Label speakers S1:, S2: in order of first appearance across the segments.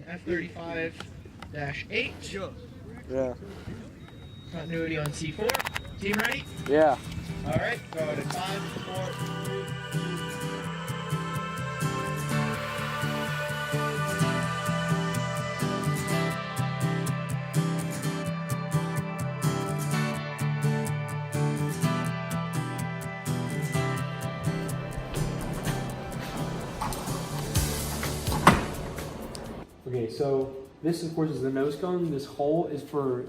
S1: F-35-8.
S2: Yeah.
S1: Continuity on C4. Team ready?
S2: Yeah.
S1: All right, go ahead in 5, 4.
S2: Okay, so this, of course, is the nose cone. This hole is for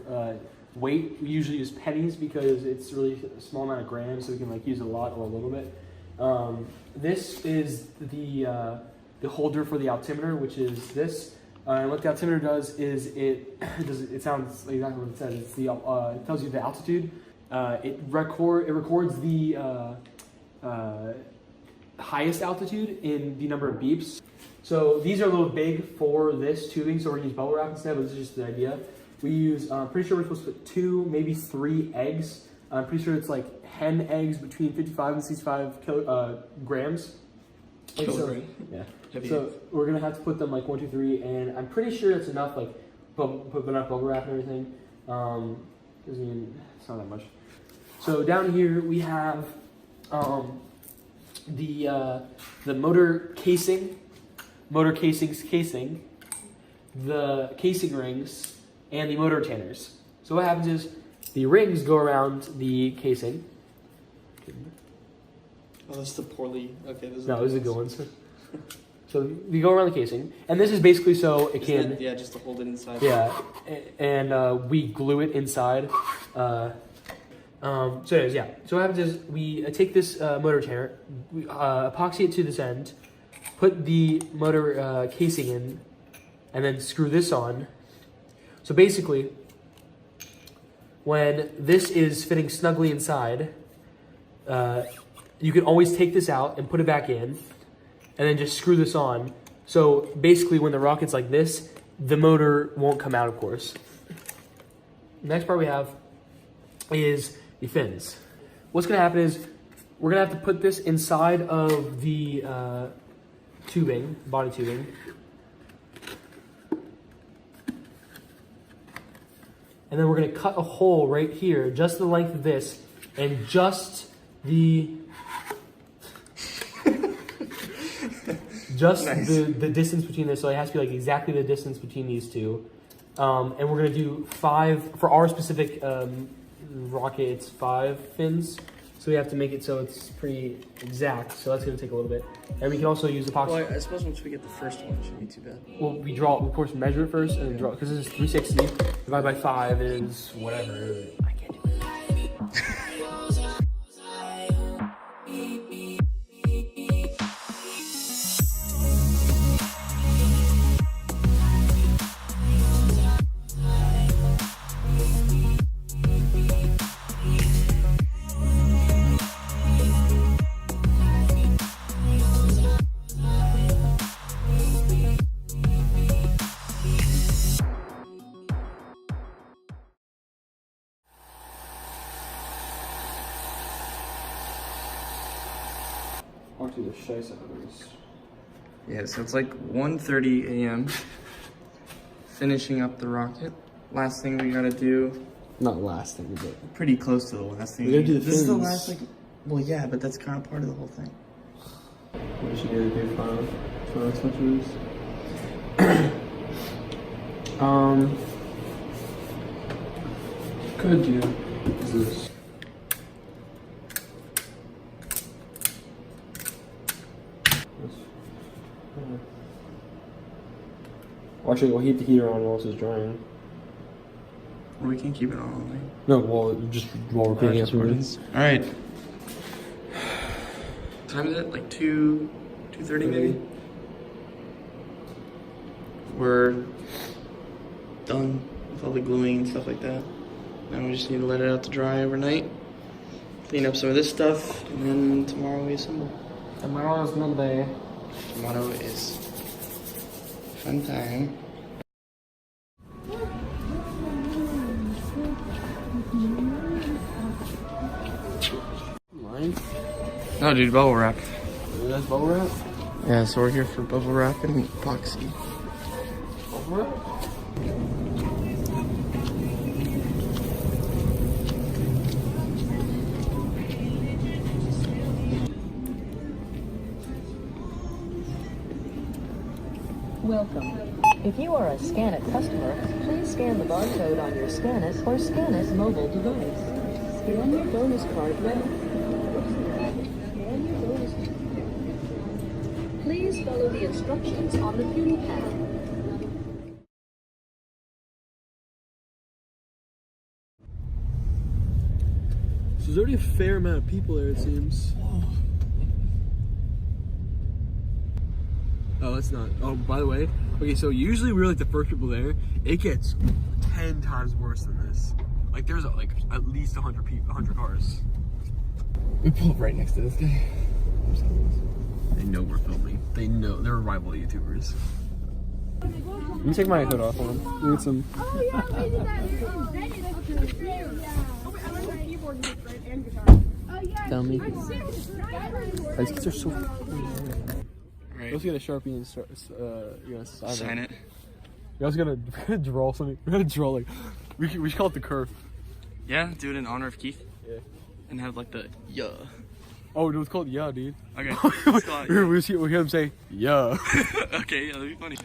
S2: weight. We usually use pennies because it's really a small amount of grams, so we can like use a lot or a little bit. This is the holder for the altimeter, which is this. And what the altimeter does is it sounds exactly what it says. It's the it tells you the altitude. It records the highest altitude in the number of beeps. So these are a little big for this tubing, so we're gonna use bubble wrap instead, but this is just the idea. We use, pretty sure we're supposed to put 2, maybe 3 eggs. I'm pretty sure it's like hen eggs between 55 and 65 grams.
S3: Kilogram.
S2: Yeah.
S3: Heavy
S2: So
S3: eggs.
S2: we're gonna have to put them like 1, 2, 3, and I'm pretty sure it's enough, like put enough bubble wrap and everything. Doesn't even, it's not that much. So down here we have the motor casing. Motor casing's casing, the casing rings, and the motor retainers. So what happens is the rings go around the casing.
S3: Oh, that's the poorly. Okay, this is
S2: No, those are the good ones. So we go around the casing, and this is basically so it
S3: Isn't
S2: can.
S3: it- yeah, just to hold it inside.
S2: Yeah, and we glue it inside. So anyways, yeah. So what happens is we take this motor retainer, we epoxy it to this end, put the motor casing in, and then screw this on. So basically, when this is fitting snugly inside, you can always take this out and put it back in, and then just screw this on. So basically, when the rocket's like this, the motor won't come out, of course. Next part we have is the fins. What's gonna happen is we're gonna have to put this inside of the tubing, body tubing. And then we're gonna cut a hole right here, just the length of this, and just the
S3: Nice.
S2: the distance between this. So it has to be like exactly the distance between these two. And we're gonna do 5 for our specific rocket. It's 5 fins. So we have to make it so it's pretty exact. So that's gonna take a little bit. And we can also use epoxy.
S3: Well, I suppose once we get the first one, it shouldn't be too bad.
S2: Well, we draw, of course, measure it first and then draw, because this is 360 divided by 5 is whatever. I can't do it. Onto the shy side of this.
S3: Yeah, so it's like 1:30 a.m. Finishing up the rocket. Last thing we gotta do.
S2: Not last thing, but
S3: Pretty close to the last thing.
S2: We gotta do the
S3: This is the
S2: fins.
S3: last, like. Well, yeah, but that's kind of part of the whole thing.
S2: what is she gonna do for switches? Could do is this. Well, actually, we'll heat the heater on while this is drying.
S3: Or we can keep it on all night.
S2: No, well, just while we're cleaning afterwards.
S3: All right. What time is it? Like 2:30 maybe. We're done with all the gluing and stuff like that. Now we just need to let it out to dry overnight. Clean up some of this stuff, and then tomorrow we assemble.
S2: Tomorrow is Monday.
S3: Tomorrow is fun time.
S2: Mine?
S3: No, dude, bubble wrap.
S2: That's bubble wrap?
S3: Yeah, so we're here for bubble wrap and epoxy.
S4: Welcome. If you are a Scanit customer, please scan the barcode on your Scanit or Scanit mobile device. Scan your bonus card now. Scan your bonus card. Please follow the instructions on the fuel pad.
S2: So there's already a fair amount of people there, it seems. Oh, that's not. Oh, by the way, okay, so usually we're like the first people there. It gets 10 times worse than this. Like there's like at least 100 people, 100 cars.
S3: We pull up right next to this guy.
S2: They know we're filming. They know they're rival YouTubers. Let me take my hood off on them. Need some.
S5: Oh yeah, we did that. Oh yeah.
S2: Tell me.
S5: I
S2: These kids are so.
S3: Right.
S2: Let's get a Sharpie and start. You're gonna
S3: Sign it.
S2: We're also gonna draw something. We're gonna draw like we should call it the curve.
S3: Yeah, do it in honor of Keith.
S2: Yeah.
S3: And have like the yeah.
S2: Oh, no, it's called yeah, dude.
S3: Okay.
S2: we hear him say yeah.
S3: Okay, yeah, that'd be funny.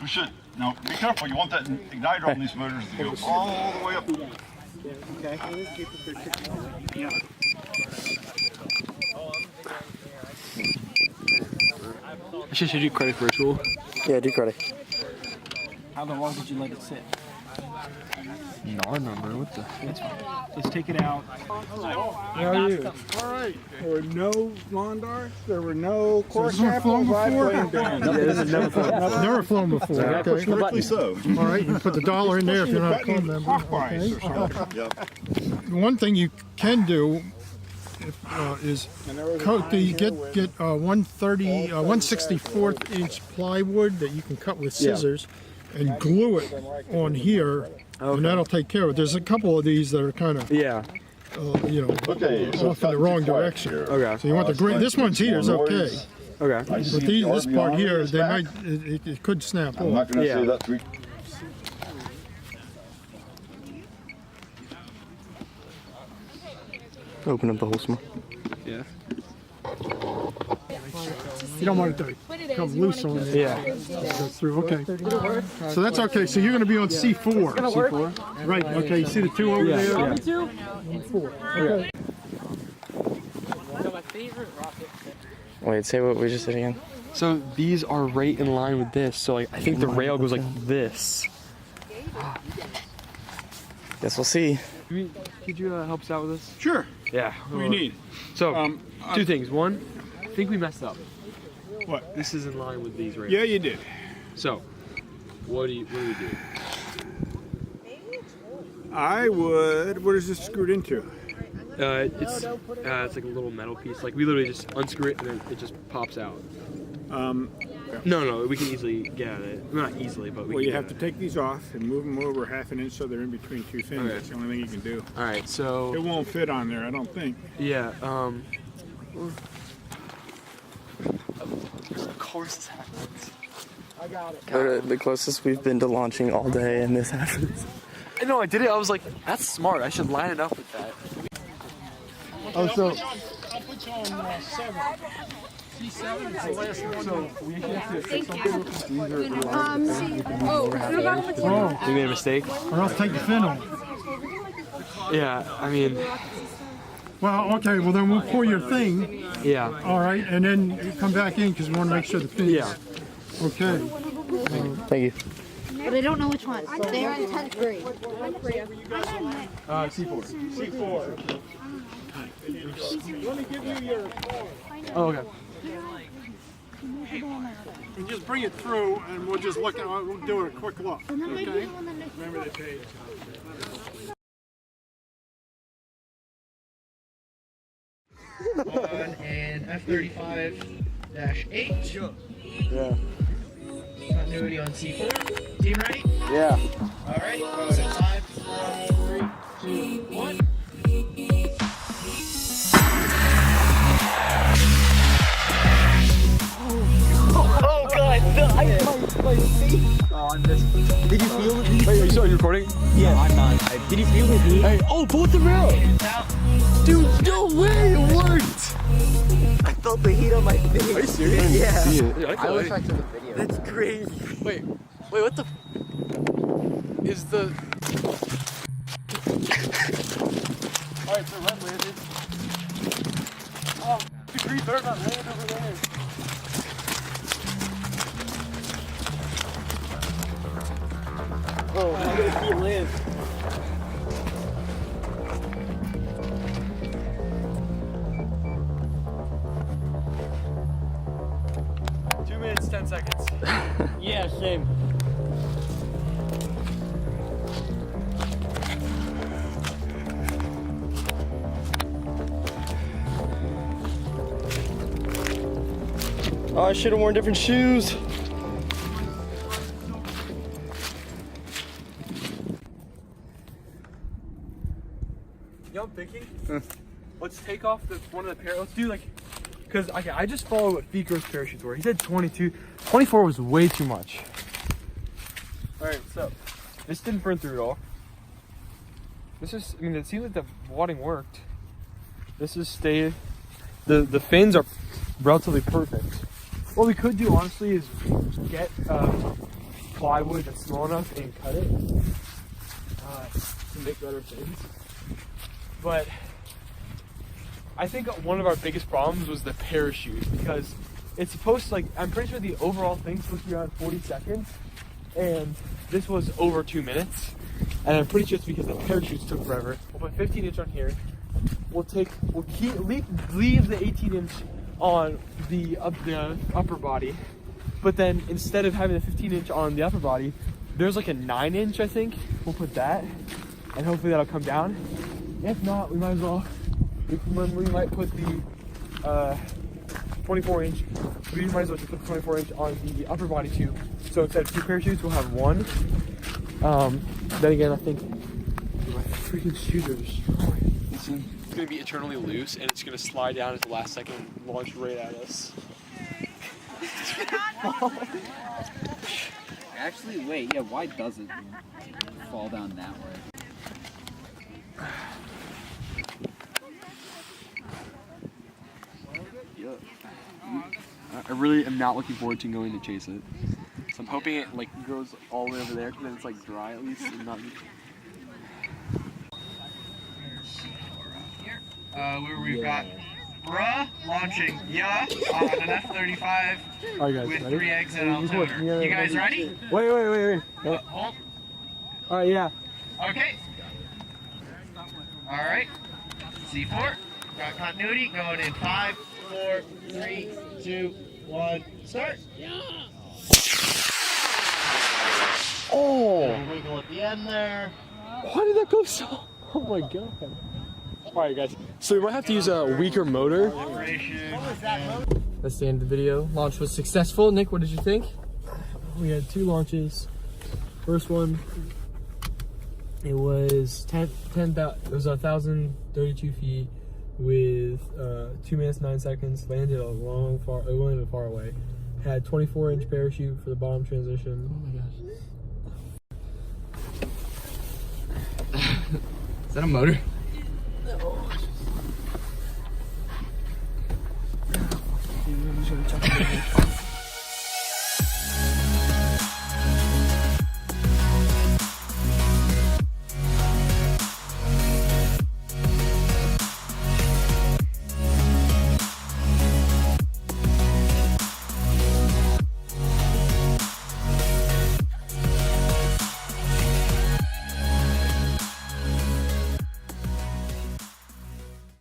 S6: We should. Now, be careful. You want that igniter on these motors to go all the way up.
S2: I should do credit virtual.
S3: Yeah, do credit.
S7: How long did you let it sit?
S2: No number. What the?
S7: Just take it out.
S8: How are you? All right. There were no lawn darts. There were no core samples.
S9: Never flown before. Okay.
S6: Strictly so.
S9: All right, you put the dollar in there if you're not a club member.
S6: Clockwise or something. Yep.
S9: One thing you can do is coat the get 1/64 inch plywood that you can cut with scissors and glue it on here, and that'll take care of it. There's a couple of these that are kind of
S2: Yeah.
S6: Okay. So
S9: off in the wrong direction.
S2: Okay.
S9: So you want the green. This one's here is okay,
S2: Okay.
S6: I see
S9: but this
S6: RB
S9: part
S6: on
S9: here,
S6: this
S9: they
S6: back.
S9: might it could snap
S6: I'm not
S9: off.
S6: going to
S2: Yeah.
S6: say that three.
S3: Open up the whole small.
S2: Yeah.
S9: You don't want it to come loose on it.
S2: Yeah.
S9: Go through. Okay. So that's okay. So you're going to be on C4.
S2: C4.
S9: Right. Okay. You see the two over there?
S2: Yeah.
S9: Four. Okay.
S3: Wait, say what we just did again.
S2: So these are right in line with this. So like I think the rail goes like this.
S3: Guess we'll see.
S2: Could you help us out with this?
S8: Sure.
S2: Yeah.
S8: What do you need?
S2: So two things. One, I think we messed up.
S8: What?
S2: This is in line with these right
S8: Yeah, you did.
S2: So what do we do?
S8: I would. What is this screwed into?
S2: It's like a little metal piece. Like we literally just unscrew it and then it just pops out. No, we can easily get at it. Well, not easily, but we
S8: Well,
S2: can
S8: you
S2: get
S8: have
S2: at
S8: to take these off and move them over half an inch so they're in between two fins.
S2: Okay.
S8: That's the only thing you can do.
S2: it. All right, so
S8: It won't fit on there, I don't think.
S2: yeah. Of course this happens.
S3: The closest we've been to launching all day, and this happens.
S2: No, I did it. I was like, that's smart. I should line it up with that.
S9: Oh, so
S8: I'll put you on 7.
S2: C7 is the last one. So we have to fix
S5: Thank you.
S2: We made a mistake.
S9: or else take the fin off.
S2: Yeah, I mean,
S9: Well, okay. Well, then we'll pull your thing.
S2: yeah.
S9: All right, and then you come back in because we want to make sure the fins.
S2: Yeah.
S9: Okay.
S3: Thank you.
S5: But I don't know which one. They are in 10th grade.
S2: C4.
S8: C4. Let me give you your.
S2: Oh, okay.
S9: And just bring it through, and we'll just look at. We'll do a quick look. Okay.
S8: Remember the page.
S1: On an F-35-8.
S3: Yeah.
S1: Continuity on C4. Team ready?
S3: Yeah.
S1: All right. Go to 5, 4, 3, 2, 1.
S3: Oh God! No,
S2: my feet. Oh, I missed. Did you feel the heat? Wait, are you recording? Yeah. I'm not. Did you feel the heat? Hey, oh, pull the barrel. Dude, no way, it worked. I felt the heat on my face. Are you serious? Yeah. I wish I took a video. That's crazy. Wait, what the is the... Alright, so red landed. Oh, the green bird not landed over there. Oh, I'm gonna see it land. Two minutes, 10 seconds. Yeah, same.
S3: Oh, I should have worn different shoes.
S2: You know what I'm thinking? Let's take off one of the let's do like, because I just followed what Fico's parachutes were. He said 22. 24 was way too much. Alright, so this didn't burn through at all. This is, I mean, it seems like the wadding worked. This is stay. The fins are relatively perfect. What we could do, honestly, is get plywood that's small enough and cut it to make better fins. But I think one of our biggest problems was the parachute, because it's supposed to, like, I'm pretty sure the overall thing's supposed to be around 40 seconds, and this was over 2 minutes. And I'm pretty sure it's because the parachutes took forever. We'll put 15 inch on here. We'll leave the 18 inch on the upper body, but then instead of having the 15 inch on the upper body, there's like a 9 inch, I think. We'll put that, and hopefully that'll come down. If not, we might as well, we might put the 24 inch, we might as well just put 24 inch on the upper body too. So instead of 2 parachutes, we'll have 1. Then again, I think my freaking shoes are destroyed. It's gonna be eternally loose, and it's gonna slide down at the last second and launch right at us.
S10: Actually, wait, yeah, why does it fall down that way?
S2: I really am not looking forward to going to chase it. So I'm hoping it like goes all the way over there, because then it's like dry at least and not.
S1: Where we've got Bruh launching Ya on an F-35 with
S2: ready?
S1: 3 eggs in Altoona. You guys ready?
S2: Wait.
S1: Hold.
S2: Alright, yeah.
S1: Okay. Alright. C4. Got continuity going in 5, 4, 3, 2, 1, start.
S2: Oh!
S1: Wiggle at the end there.
S2: Why did that go so? Oh my god. Alright guys, so we might have to use a weaker motor. That's the end of the video. Launch was successful. Nick, what did you think? We had 2 launches. First one, it was 1,032 feet with 2 minutes 9 seconds. Landed it landed far away. Had 24 inch parachute for the bottom transition. Oh my gosh. Is that a motor? No.